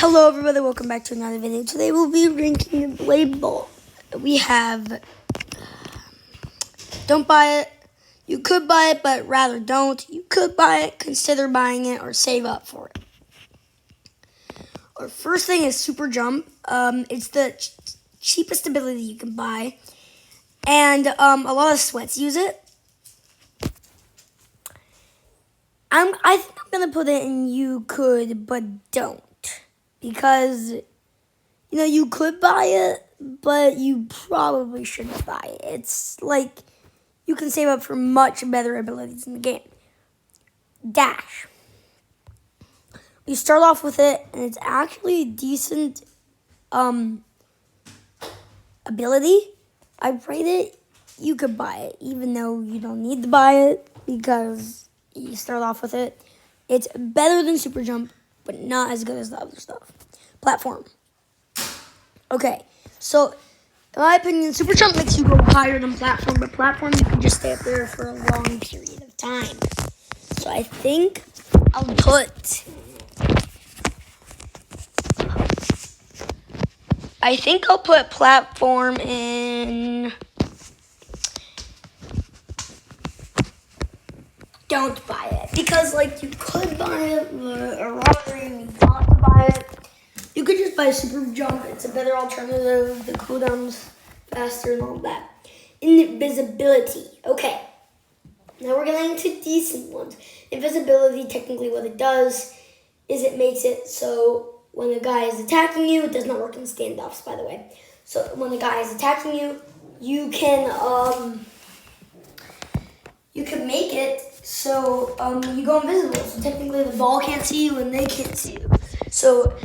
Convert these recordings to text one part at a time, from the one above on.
Hello everybody, welcome back to another video. Today we'll be ranking the Blade Ball. We have, don't buy it, you could buy it, but rather don't. You could buy it, consider buying it, or save up for it. Our first thing is Super Jump. It's the cheapest ability you can buy, and a lot of sweats use it. I think I'm going to put it in you could, but don't. Because, you could buy it, but you probably shouldn't buy it. It's like you can save up for much better abilities in the game. Dash. You start off with it, and it's actually a decent ability. I rate it, you could buy it, even though you don't need to buy it because you start off with it. It's better than Super Jump, but not as good as the other stuff. Platform. Okay, so in my opinion, Super Jump makes you go higher than Platform, but Platform you can just stay up there for a long period of time. So I think I'll put Platform in. Don't buy it because you could buy it, or rather you want to buy it. You could just buy Super Jump. It's a better alternative. The cooldown's faster and all that. Invisibility. Okay. Now we're getting into decent ones. Invisibility, technically what it does is it makes it so when a guy is attacking you, it does not work in standoffs, by the way. So when a guy is attacking you, you can make it so you go invisible. So technically the ball can't see you and they can't see you. So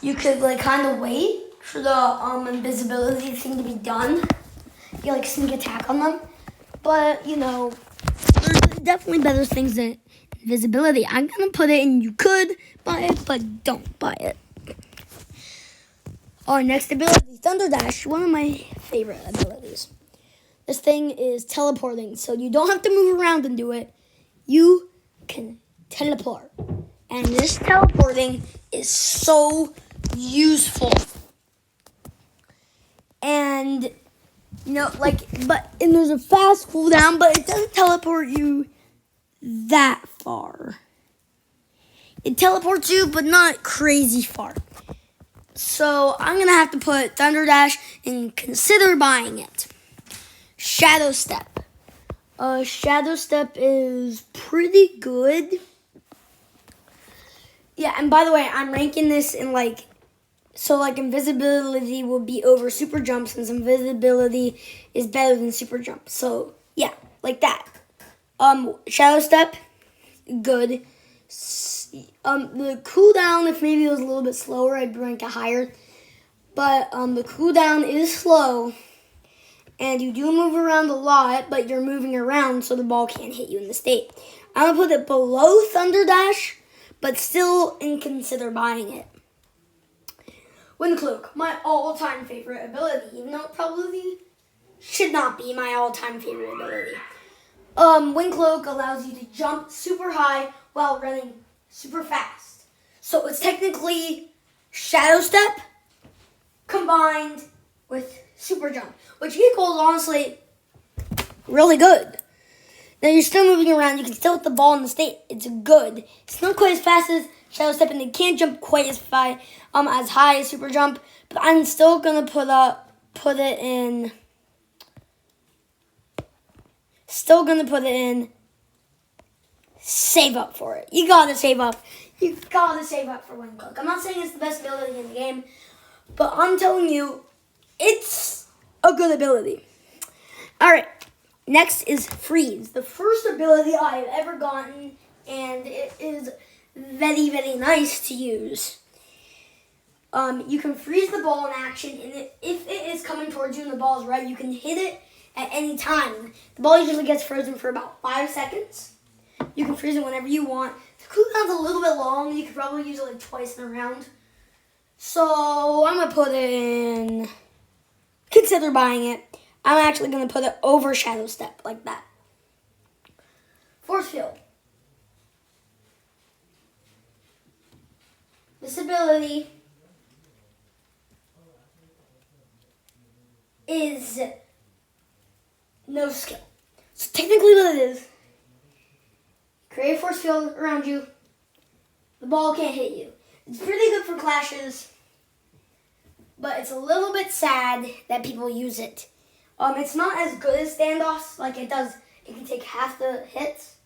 you could kind of wait for the invisibility thing to be done. You sneak attack on them. But there's definitely better things than invisibility. I'm gonna put it in you could buy it, but don't buy it. Our next ability, Thunder Dash, one of my favorite abilities. This thing is teleporting, so you don't have to move around and do it. You can teleport. And this teleporting is so useful. And, there's a fast cooldown, but it doesn't teleport you that far. It teleports you, but not crazy far. So I'm going to have to put Thunder Dash and consider buying it. Shadow Step. Shadow Step is pretty good. Yeah, and by the way, I'm ranking this in invisibility will be over Super Jump since invisibility is better than Super Jump. So, yeah, like that. Shadow Step, good. The cooldown, if maybe it was a little bit slower, I'd rank it higher. But the cooldown is slow. And you do move around a lot, but you're moving around so the ball can't hit you in the state. I'm going to put it below Thunder Dash, but still consider buying it. Wind Cloak, my all-time favorite ability, even though it probably should not be my all-time favorite ability. Wind Cloak allows you to jump super high while running super fast. So it's technically Shadow Step combined with Super Jump, which equals, honestly, really good. Now you're still moving around. You can still hit the ball in the state. It's good. It's not quite as fast as Shadow Step, and it can't jump quite as high as Super Jump. But I'm still gonna put it in. Still gonna put it in. Save up for it. You gotta save up. You gotta save up for Wind Cloak. I'm not saying it's the best ability in the game, but I'm telling you, it's a good ability. All right. Next is Freeze, the first ability I have ever gotten, and it is very, very nice to use. You can freeze the ball in action, and if it is coming towards you and the ball is red, you can hit it at any time. The ball usually gets frozen for about 5 seconds. You can freeze it whenever you want. The cooldown's a little bit long. You could probably use it twice in a round. So I'm going to put it in, consider buying it. I'm actually going to put it over Shadow Step, like that. Force Field. This ability is no skill. So technically what it is, create a force field around you. The ball can't hit you. It's pretty good for clashes, but it's a little bit sad that people use it. It's not as good as standoffs, like it can take half the hits.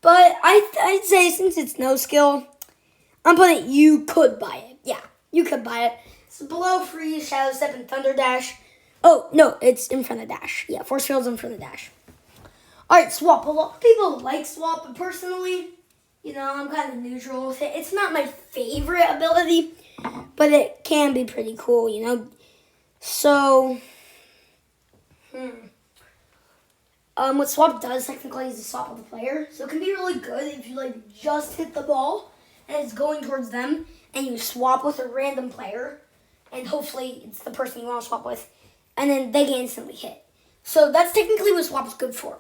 But I'd say since it's no skill, I'm putting it, you could buy it. Yeah, you could buy it. It's below Freeze, Shadow Step, and Thunder Dash. Oh, no, it's in front of Dash. Yeah, Force Field's in front of Dash. Alright, Swap. A lot of people like Swap, but personally, I'm kind of neutral with it. It's not my favorite ability, but it can be pretty cool, So, what Swap does technically is to swap with the player. So it can be really good if you just hit the ball and it's going towards them, and you swap with a random player, and hopefully it's the person you want to swap with, and then they get instantly hit. So that's technically what Swap is good for.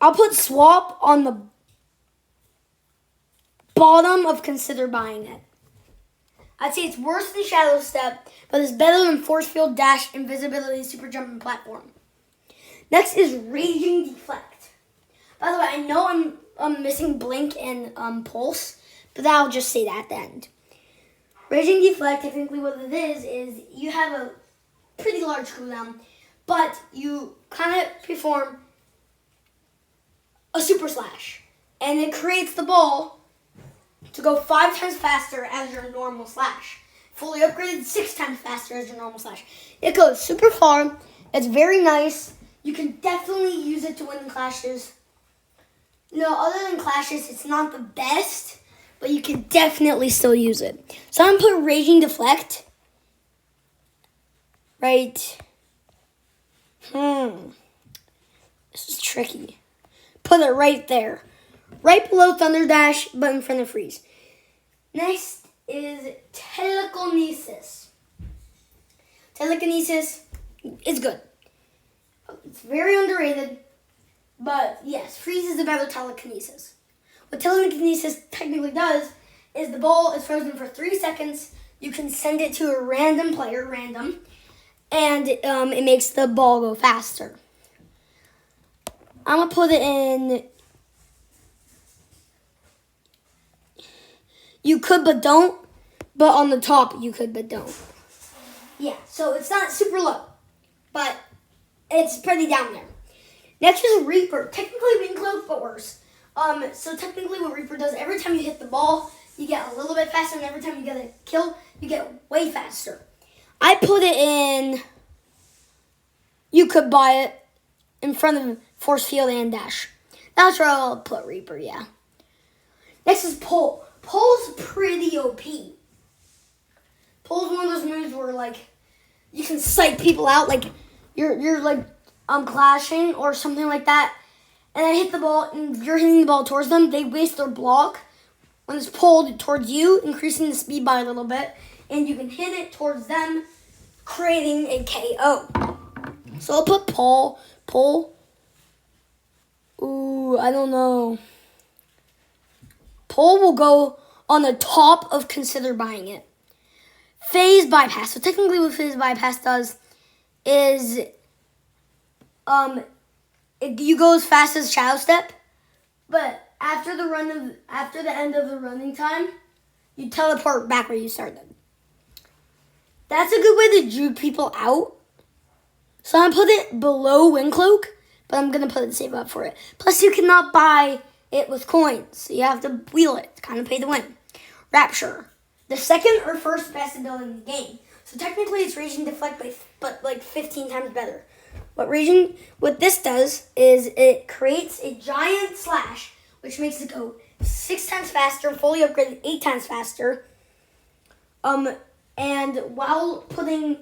I'll put Swap on the bottom of consider buying it. I'd say it's worse than Shadow Step, but it's better than Force Field, Dash, Invisibility, Super Jump, and Platform. Next is Raging Deflect. By the way, I know I'm missing Blink and Pulse, but I'll just say that at the end. Raging Deflect, technically what it is you have a pretty large cooldown, but you kind of perform a Super Slash, and it creates the ball to go 5 times faster as your normal slash. Fully upgraded 6 times faster as your normal slash. It goes super far. It's very nice. You can definitely use it to win clashes. Other than clashes, it's not the best, but you can definitely still use it. So I'm going to put Raging Deflect right. This is tricky. Put it right there. Right below Thunder Dash, but in front of Freeze. Next is Telekinesis. Telekinesis is good. It's very underrated, but yes, Freeze is a better Telekinesis. What Telekinesis technically does is the ball is frozen for 3 seconds. You can send it to a random player, and it makes the ball go faster. I'm going to put it in... You could but don't, but on the top you could but don't. Yeah, so it's not super low, but it's pretty down there. Next is Reaper. Technically Wing Cloak, but worse. So technically what Reaper does, every time you hit the ball, you get a little bit faster, and every time you get a kill, you get way faster. I put it in... You could buy it in front of Force Field and Dash. That's where I'll put Reaper, yeah. Next is Pull. Pull's pretty OP. Pull's one of those moves where you can psych people out, you're clashing or something like that, and I hit the ball and you're hitting the ball towards them. They waste their block when it's pulled towards you, increasing the speed by a little bit, and you can hit it towards them, creating a KO. So I'll put Pull. Ooh, I don't know. Pull will go on the top of consider buying it. Phase Bypass. So technically what Phase Bypass does is you go as fast as Shadow Step, but after the end of the running time, you teleport back where you started. That's a good way to juke people out. So I'm going to put it below Wing Cloak, but I'm going to put it save up for it. Plus you cannot buy it with coins, so you have to wheel it to kind of pay to win. Rapture, the second or first best ability in the game. So technically it's Raging Deflect, but 15 times better. What this does is it creates a giant slash, which makes it go 6 times faster, fully upgraded 8 times faster. And while putting,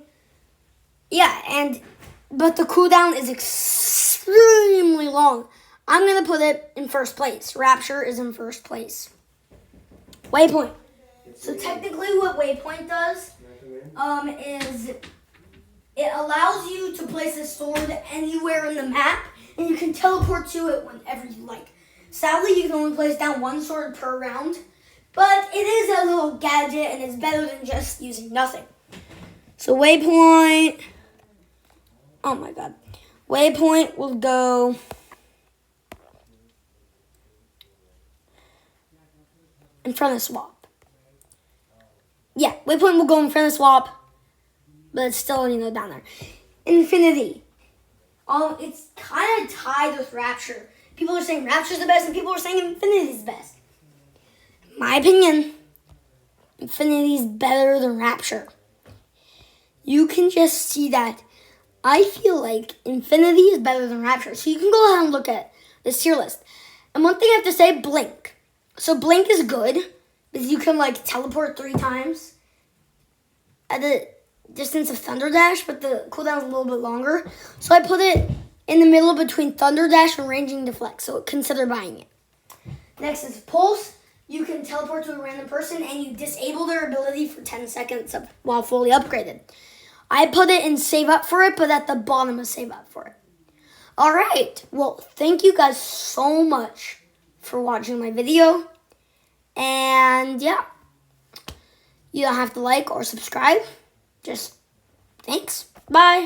but the cooldown is extremely long. I'm going to put it in first place. Rapture is in first place. Waypoint. So technically what Waypoint does is it allows you to place a sword anywhere in the map, and you can teleport to it whenever you like. Sadly, you can only place down 1 sword per round, but it is a little gadget, and it's better than just using nothing. So Waypoint, oh my god. Waypoint will go in front of Swap. Yeah, Waypoint will go in front of Swap, but it's still, down there. Infinity. It's kind of tied with Rapture. People are saying Rapture's the best, and people are saying Infinity's the best. In my opinion, Infinity's better than Rapture. You can just see that. I feel like Infinity is better than Rapture. So you can go ahead and look at this tier list. And one thing I have to say, Blink. So Blink is good because you can teleport 3 times at the distance of Thunder Dash, but the cooldown is a little bit longer. So I put it in the middle between Thunder Dash and Ranging Deflect. So consider buying it. Next is Pulse. You can teleport to a random person and you disable their ability for 10 seconds while fully upgraded. I put it in Save Up for it, but at the bottom of Save Up for it. All right. Well, thank you guys so much for watching my video. And yeah, you don't have to like or subscribe. Just thanks. Bye.